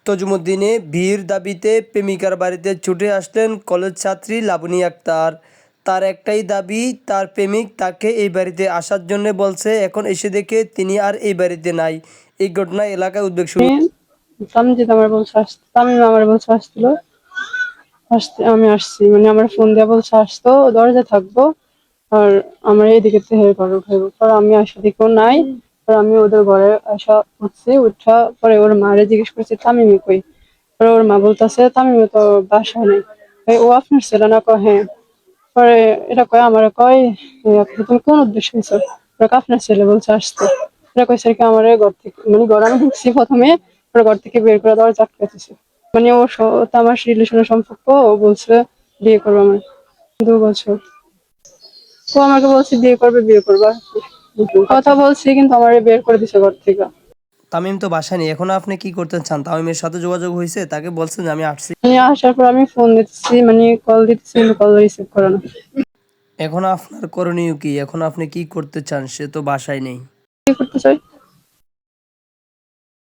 তজুমুদ্দিনে বিয়ের দাবিতে প্রেমিকার বাড়িতে ছুটে আসলেন কলেজ ছাত্রী লাবণী আক্তার। তার একটাই দাবি, তার প্রেমিক তাকে এই বাড়িতে আসার জন্য বলছে, এখন এসে দেখে তিনি আর এই বাড়িতে নাই। এই ঘটনায় এলাকায় উদ্বেগ শুরু। তামজিদ আমার বলছে আসতে, তামিম আমার বলছে আসছিল আসতে, আমি আসছি মানে আমার ফোন দিয়ে বলছে আসতো দরজা থাকবো আর আমার এইদিকে হেল্প করবো খাইবো। পরে আমি আসা দিকেও নাই, পরে আমি ওদের ঘরে আসা উঠছি, উঠা পরে ওর মারে জিজ্ঞেস করছি তামিমি কই। পরে ওর মা বলতেছে তামিমি তো বাসায় নেই। ও আপনার ছেলে না? কয় হ্যাঁ। পরে এটা কয় আমার কয় তুমি কোন উদ্দেশ্য হয়েছো? আপনার ছেলে বলছে আসতে। এটা কয়েছে কি আমার ঘর থেকে মানে ঘর আমি ঢুকছি প্রথমে, পরে ঘর থেকে বের করে দেওয়ার চাটকাতেছে। মানে ওর সাথে আমার রিলেশনের সম্পর্ক, ও বলছে বিয়ে করবো আমার 2 বছর। ও আমাকে বলছে বিয়ে করবে বিয়ে করবা, কথা বলছি কিন্তু আমার বের করে দিছে ঘর থেকে। তামিম তো বাসায় নেই, এখন আপনি কি করতে চান? তামিমের সাথে যোগাযোগ হয়েছে? তাকে বলছেন যে আমি আসছি? মানে আসার পর আমি ফোন দিতেছি, মানে কল দিতেছি কিন্তু কল রিসিভ করে না। এখন আপনার করণীয় কি? এখন আপনি কি করতে চান? সে তো বাসায় নেই। কি করতে চাই?